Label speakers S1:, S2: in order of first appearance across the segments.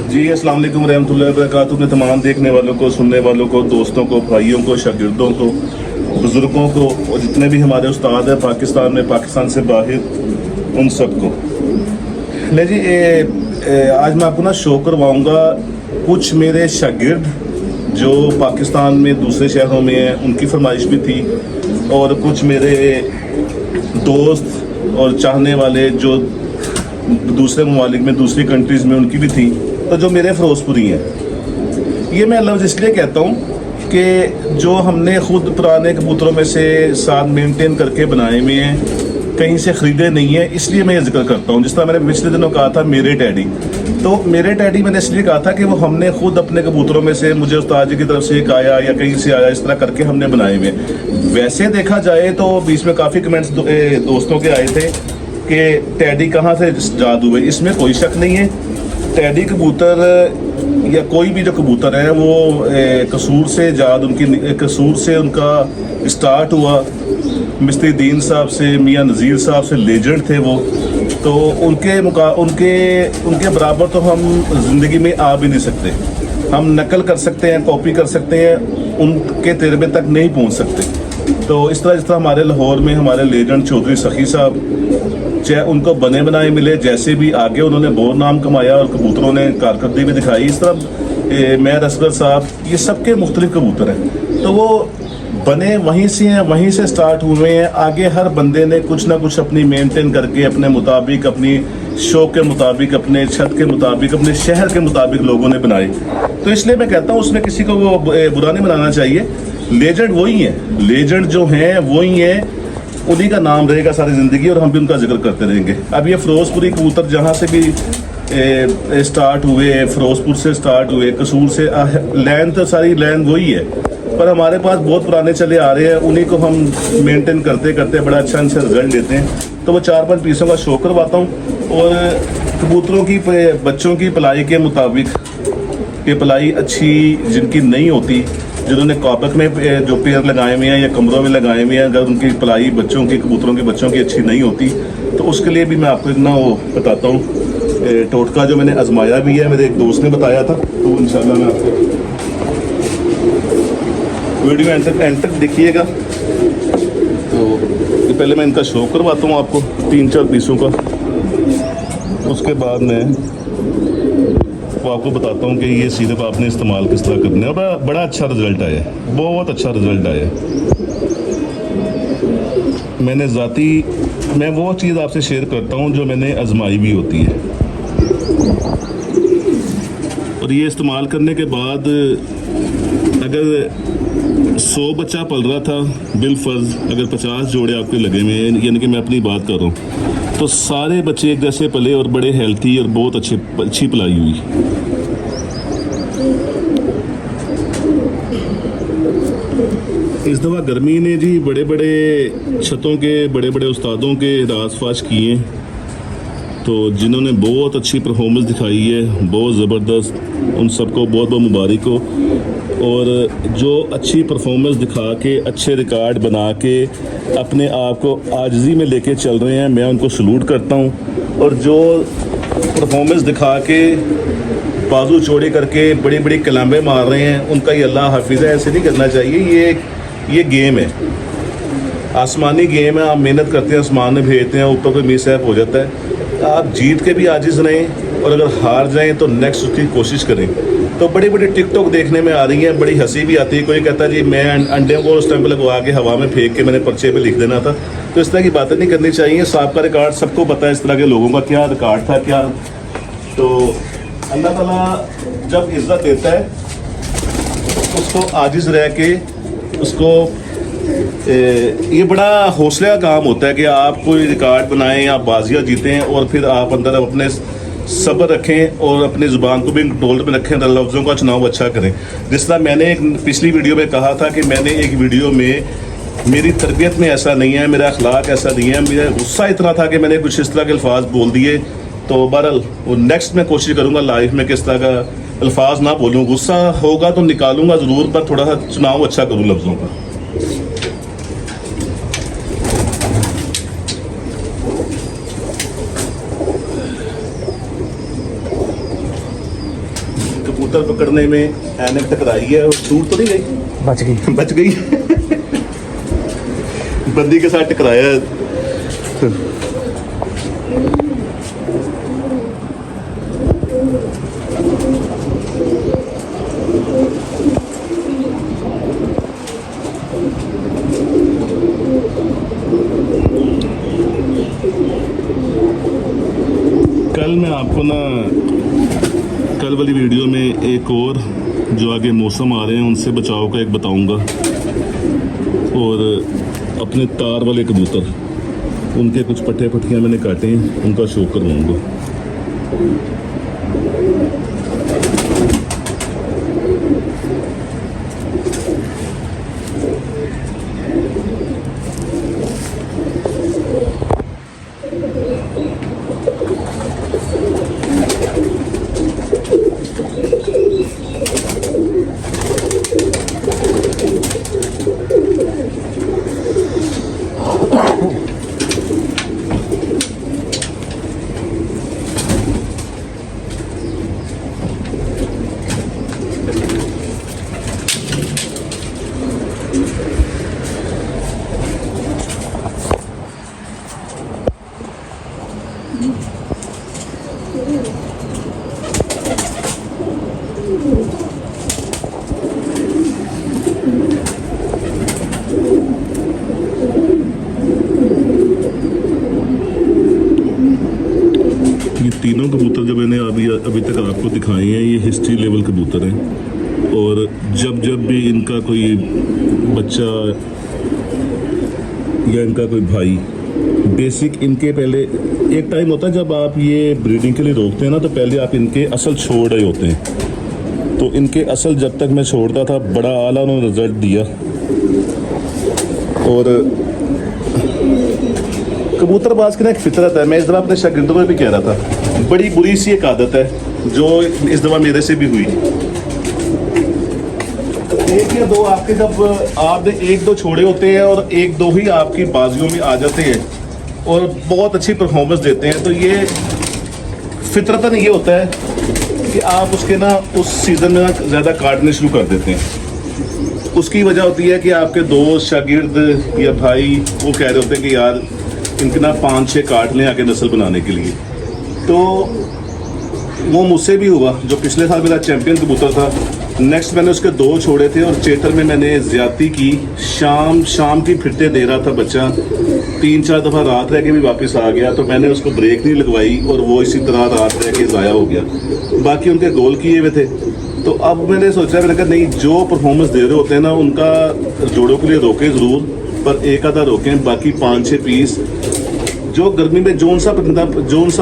S1: जी अस्सलाम वालेकुम रहमतुल्लाहि व बरकातुहू। अपने तमाम देखने वालों को, सुनने वालों को, दोस्तों को, भाइयों को, शागिर्दों को, बुज़ुर्गों को और जितने भी हमारे उस्ताद हैं पाकिस्तान में, पाकिस्तान से बाहर, उन सबको ले जी आज मैं आपको ना शो करवाऊँगा कुछ मेरे शागिर्द जो पाकिस्तान में दूसरे शहरों में हैं, उनकी फरमाइश भी थी, और कुछ मेरे दोस्त और चाहने वाले जो दूसरे ममालिक में, दूसरी कंट्रीज़ में, उनकी भी थी। तो जो मेरे फ़िरोज़पुरी हैं, ये मैं लफ्ज़ इसलिए कहता हूँ कि जो हमने ख़ुद पुराने कबूतरों में से साथ मेंटेन करके बनाए हुए हैं, कहीं से ख़रीदे नहीं है, इसलिए मैं ये जिक्र करता हूँ। जिस तरह मैंने पिछले दिनों कहा था मेरे डैडी, तो मेरे डैडी मैंने इसलिए कहा था कि वो हमने खुद अपने कबूतरों में से, मुझे उस्ताद जी की तरफ से एक आया या कहीं से आया, इस तरह करके हमने बनाए हुए। वैसे देखा जाए तो बीच में काफ़ी कमेंट्स दोस्तों के आए थे कि टैडी कहाँ से जाद हुए। इसमें कोई शक नहीं है, टैडी कबूतर या कोई भी जो कबूतर है वो कसूर से जाद, उनकी कसूर से उनका स्टार्ट हुआ। मिस्त्री दीन साहब से, मियाँ नज़ीर साहब से लेजेंड थे वो, तो उनके बराबर तो हम ज़िंदगी में आ भी नहीं सकते। हम नकल कर सकते हैं, कॉपी कर सकते हैं, उनके तजर्बे तक नहीं पहुंच सकते। तो इस तरह जिस तरह हमारे लाहौर में हमारे लेजेंड चौधरी सखी साहब, चाहे उनको बने बनाए मिले, जैसे भी आगे उन्होंने बहुत नाम कमाया और कबूतरों ने कारकर्दगी भी दिखाई, इस तरह मैं असगर साहब, ये सबके मुख्तलिफ कबूतर हैं। तो वो बने वहीं से हैं, वहीं से स्टार्ट हुए हैं। आगे हर बंदे ने कुछ ना कुछ अपनी मेंटेन करके, अपने मुताबिक, अपनी शौक के मुताबिक, अपने छत के मुताबिक, अपने शहर के मुताबिक लोगों ने बनाए। तो इसलिए मैं कहता हूँ उसमें किसी को वो बुरा नहीं बनाना चाहिए। लेजेंड वही हैं, लेजेंड जो हैं वही हैं, उन्हीं का नाम रहेगा सारी ज़िंदगी और हम भी उनका जिक्र करते रहेंगे। अब ये फ़िरोज़पुरी कबूतर जहाँ से भी स्टार्ट हुए, फ़िरोज़पुर से स्टार्ट हुए, कसूर से, लैंड तो सारी लैंड वही है, पर हमारे पास बहुत पुराने चले आ रहे हैं, उन्हीं को हम मेंटेन करते करते बड़ा अच्छा रिजल्ट देते हैं। तो वो 4-5 पीसों का शो करवाता हूँ और कबूतरों की बच्चों की पलाई के मुताबिक, ये पलाई अच्छी जिनकी नहीं होती, जिन्होंने कॉपक में जो पेयर लगाए हुए हैं या कमरों में लगाए हुए हैं, अगर उनकी पलाई बच्चों की, कबूतरों के बच्चों की अच्छी नहीं होती, तो उसके लिए भी मैं आपको इतना वो बताता हूँ टोटका जो मैंने आजमाया भी है, मेरे एक दोस्त ने बताया था। तो इंशाल्लाह मैं आपको वीडियो एंड तक देखिएगा। तो ये पहले मैं इनका शो करवाता हूँ आपको 3-4 पीसों का, उसके बाद मैं वो आपको बताता हूँ कि ये सिर्फ आपने इस्तेमाल किस तरह करना है। बड़ा अच्छा रिज़ल्ट आया, बहुत अच्छा रिज़ल्ट आया। मैं वो चीज़ आपसे शेयर करता हूँ जो मैंने आजमाई भी होती है, और ये इस्तेमाल करने के बाद अगर 100 बच्चा पल रहा था बिलफर्ज, अगर 50 जोड़े आपके लगे हुए हैं, यानी कि मैं अपनी बात कर रहा हूँ, तो सारे बच्चे एक जैसे पले और बड़े हेल्थी और बहुत अच्छी पलाई हुई। इस दफ़ा गर्मी ने जी बड़े बड़े छतों के, बड़े बड़े उस्तादों के राज-फाश किए, तो जिन्होंने बहुत अच्छी परफॉर्मेंस दिखाई है, बहुत ज़बरदस्त, उन सबको बहुत बहुत मुबारक हो। और जो अच्छी परफॉर्मेंस दिखा के, अच्छे रिकॉर्ड बना के अपने आप को आजिज़ी में लेके चल रहे हैं, मैं उनको सलूट करता हूँ। और जो परफॉर्मेंस दिखा के बाजू चौड़े करके बड़ी बड़ी कलामें मार रहे हैं, उनका ये अल्लाह हाफिज़ है। ऐसे नहीं करना चाहिए, ये गेम है, आसमानी गेम है। आप मेहनत करते हैं, आसमान में भेजते हैं, ऊपर कोई मिसहैप हो जाता है। आप जीत के भी आजिज़ रहें, और अगर हार जाएं तो नेक्स्ट उसकी कोशिश करें। तो बड़ी बड़ी टिकटॉक देखने में आ रही हैं, बड़ी हंसी भी आती है। कोई कहता है जी मैं अंडे को उस टाइम पे लगवा के हवा में फेंक के मैंने पर्चे पे लिख देना था। तो इस तरह की बातें नहीं करनी चाहिए। सबका रिकॉर्ड सबको पता है, इस तरह के लोगों का क्या रिकॉर्ड था क्या। तो अल्लाह ताला जब इज़्ज़त देता है उसको आजिज़ रह के, उसको ये बड़ा हौसले का काम होता है कि आप कोई रिकॉर्ड बनाएं, आप बाजियाँ जीतें, और फिर आप अंदर अपने सब्र रखें और अपनी ज़ुबान को भी कंट्रोल में रखें, लफ्ज़ों का चुनाव अच्छा करें। जिस तरह मैंने एक पिछली वीडियो में कहा था कि मैंने एक वीडियो में, मेरी तरबियत में ऐसा नहीं है, मेरा अखलाक ऐसा नहीं है, मेरा गुस्सा इतना था कि मैंने कुछ इस तरह के अल्फाज बोल दिए। तो बहरहाल वो नेक्स्ट मैं कोशिश करूँगा लाइफ में किस तरह का अल्फाज ना बोलूँ। गुस्सा होगा तो निकालूंगा ज़रूर, पर थोड़ा सा चुनाव अच्छा करूँ लफ्ज़ों का। कबूतर पकड़ने में ऐनक टकराई है और टूट तो नहीं गई,
S2: बच गई।
S1: बच गई। बंदी के साथ टकराया। कल मैं आपको ना कल वाली वीडियो में एक और जो आगे मौसम आ रहे हैं उनसे बचाव का एक बताऊंगा, और अपने तार वाले कबूतर उनके कुछ पट्टे पट्टियाँ मैंने काटे हैं उनका शो करवाऊंगा। ये तीनों कबूतर जो मैंने अभी तक आपको दिखाए हैं ये हिस्ट्री लेवल कबूतर हैं, और जब भी इनका कोई बच्चा या इनका कोई भाई बेसिक इनके पहले एक टाइम होता है जब आप ये ब्रीडिंग के लिए रोकते हैं ना, तो पहले आप इनके असल छोड़ रहे होते हैं। तो इनके असल जब तक मैं छोड़ता था बड़ा आला उन्होंने रिजल्ट दिया। और कबूतरबाज की ना एक फितरत है, मैं इस दफ़ा अपने शागिर्दों में भी कह रहा था, बड़ी बुरी सी एक आदत है जो इस दफ़ा मेरे से भी हुई। एक या दो आपके जब आपने एक दो छोड़े होते हैं और एक दो ही आपकी बाजियों में आ जाते हैं और बहुत अच्छी परफॉर्मेंस देते हैं, तो ये फितरतन ये होता है कि आप उसके ना उस सीज़न में ज़्यादा काटने शुरू कर देते हैं। उसकी वजह होती है कि आपके दोस्त शागिर्द या भाई वो कह रहे होते हैं कि यार इनके ना 5-6 काट लें आगे नस्ल बनाने के लिए। तो वो मुझसे भी हुआ, जो पिछले साल मेरा चैंपियन कबूतर था, नेक्स्ट मैंने उसके 2 छोड़े थे और चेतर में मैंने ज़्यादती की। शाम की फिरते दे रहा था बच्चा, 3-4 दफ़ा रात रह के भी वापस आ गया, तो मैंने उसको ब्रेक नहीं लगवाई और वो इसी तरह रात रह के ज़ाया हो गया। बाकी उनके गोल किए हुए थे। तो अब मैंने सोचा, मैंने कहा नहीं, जो परफॉर्मेंस दे रहे होते हैं ना उनका जोड़ों के लिए रोकें ज़रूर, पर एक आधा रोकें, बाकी 5-6 पीस जो गर्मी में जोन सा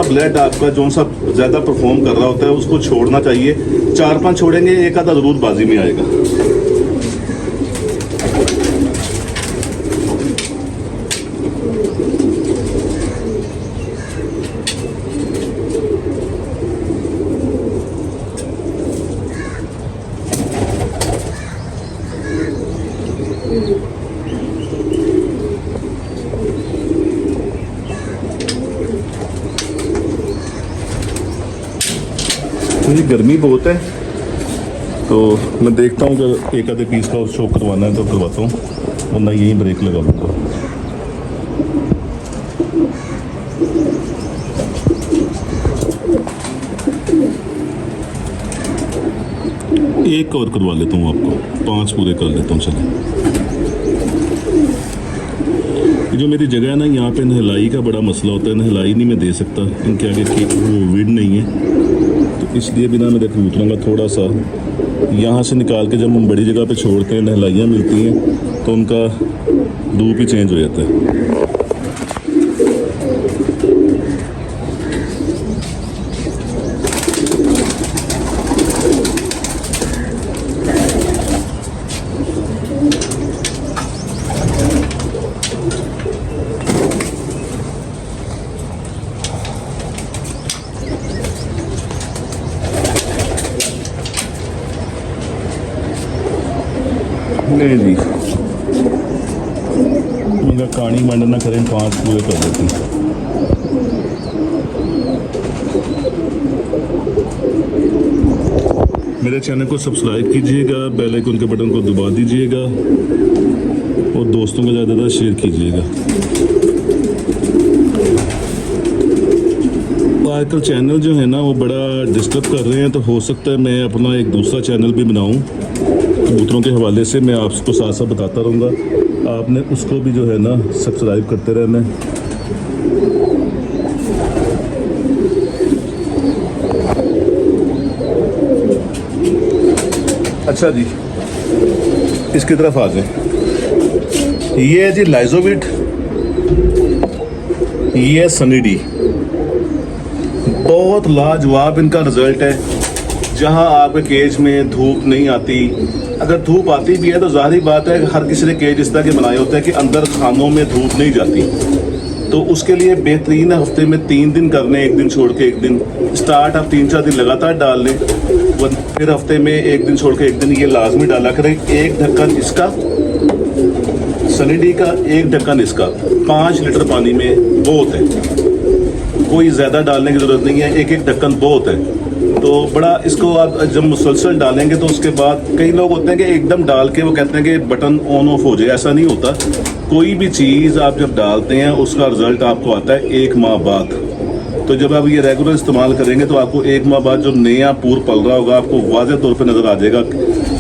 S1: ब्लड आपका जोन सा ज़्यादा परफॉर्म कर रहा होता है उसको छोड़ना चाहिए। 4-5 छोड़ेंगे, एक आधा ज़रूर बाजी में आएगा। मुझे गर्मी बहुत है, तो मैं देखता हूँ कि एक आधे पीस का और शो करवाना है तो करवाता हूँ, वरना यहीं ब्रेक लगा लूँगा। एक और करवा लेता हूँ, आपको 5 पूरे कर लेता हूँ। चलिए, जो मेरी जगह है ना यहाँ पे नहलाई का बड़ा मसला होता है, नहलाई नहीं मैं दे सकता, इनके आगे वो विड नहीं है, तो इसलिए बिना मेरे कबूतरों का थोड़ा सा यहाँ से निकाल के जब हम बड़ी जगह पे छोड़ते हैं नहलाइयाँ मिलती हैं तो उनका रूप ही चेंज हो जाता है। नहीं जी, मगर कहानी मंड ना करें, 5 पूरे कर देती। मेरे चैनल को सब्सक्राइब कीजिएगा, बेल आइकन के बटन को दबा दीजिएगा और दोस्तों को ज़्यादा ज़्यादा शेयर कीजिएगा। आजकल चैनल जो है ना वो बड़ा डिस्टर्ब कर रहे हैं, तो हो सकता है मैं अपना एक दूसरा चैनल भी बनाऊं कबूतरों के हवाले से। मैं आपको साथ साथ बताता रहूँगा, आपने उसको भी जो है ना सब्सक्राइब करते रहना है। अच्छा जी, इसकी तरफ आ जाए। ये है जी लाइजोविट, ये है सनी डी। बहुत लाजवाब इनका रिजल्ट है। जहां आपके केज में धूप नहीं आती, अगर धूप आती भी है तो जाहिर बात है हर किसी ने केज इस तरह के बनाए होते हैं कि अंदर खानों में धूप नहीं जाती, तो उसके लिए बेहतरीन हफ्ते में 3 दिन करने, एक दिन छोड़ के एक दिन। स्टार्ट आप 3-4 दिन लगातार डाल लें, फिर हफ्ते में एक दिन छोड़ के एक दिन ये लाजमी डाला करें। एक ढक्कन इसका सनी डी का, एक ढक्कन इसका, 5 लीटर पानी में बहुत है, कोई ज़्यादा डालने की ज़रूरत नहीं है, एक एक ढक्कन बहुत है। तो बड़ा इसको आप जब मुसलसल डालेंगे तो उसके बाद कई लोग होते हैं कि एकदम डाल के वो कहते हैं कि बटन ऑन ऑफ हो जाए, ऐसा नहीं होता। कोई भी चीज़ आप जब डालते हैं उसका रिजल्ट आपको आता है 1 माह बाद। तो जब आप ये रेगुलर इस्तेमाल करेंगे तो आपको 1 माह बाद जो नया पूर पल रहा होगा आपको वाज़ेह तौर पे नज़र आ जाएगा।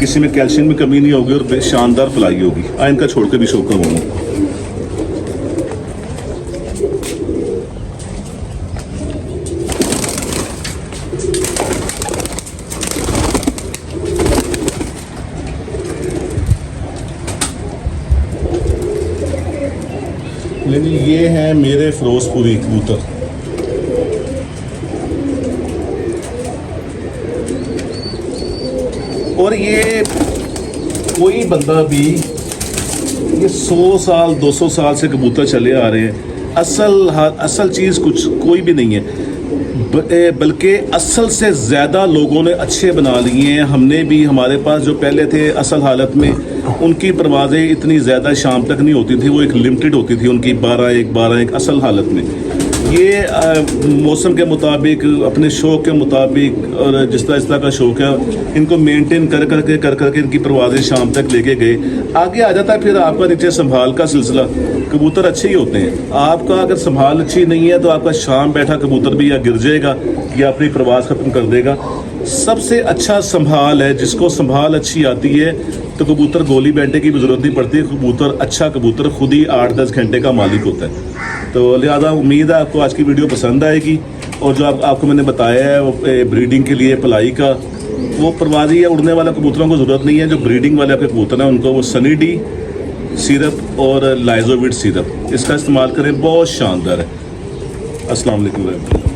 S1: किसी में कैल्शियम की कमी नहीं होगी और शानदार फलाई होगी। इनका छोड़ के भी शो करवाऊँगा। लेकिन ये है मेरे फिरोजपुरी कबूतर। और ये कोई बंदा भी ये 100 साल 200 साल से कबूतर चले आ रहे हैं, असल चीज़ कुछ कोई भी नहीं है, बल्कि असल से ज़्यादा लोगों ने अच्छे बना लिए हैं। हमने भी, हमारे पास जो पहले थे असल हालत में, उनकी परवाज़ें इतनी ज़्यादा शाम तक नहीं होती थी, वो एक लिमिटेड होती थी उनकी 12-1 असल हालत में। ये मौसम के मुताबिक, अपने शौक़ के मुताबिक और जिस तरह का शौक़ है, इनको मेंटेन कर करके इनकी परवाज़ें शाम तक लेके गए। आगे आ जाता है फिर आपका नीचे संभाल का सिलसिला। कबूतर अच्छे ही होते हैं, आपका अगर संभाल अच्छी नहीं है तो आपका शाम बैठा कबूतर भी या गिर जाएगा या अपनी परवाज़ ख़त्म कर देगा। सबसे अच्छा संभाल है, जिसको संभाल अच्छी आती है तो कबूतर गोली बैठने की भी ज़रूरत नहीं पड़ती। कबूतर अच्छा कबूतर खुद ही 8-10 घंटे का मालिक होता है। तो लिहाजा उम्मीद है आपको आज की वीडियो पसंद आएगी। और जो आपको मैंने बताया है वो ब्रीडिंग के लिए पलाई का, वो परवाज़ी या उड़ने वाला कबूतरों को ज़रूरत नहीं है। जो ब्रीडिंग वाले आपके कबूतर हैं उनको वो सनी डी सिरप और लाइजोविट सिरप इसका इस्तेमाल करें, बहुत शानदार है। अस्सलाम वालेकुम।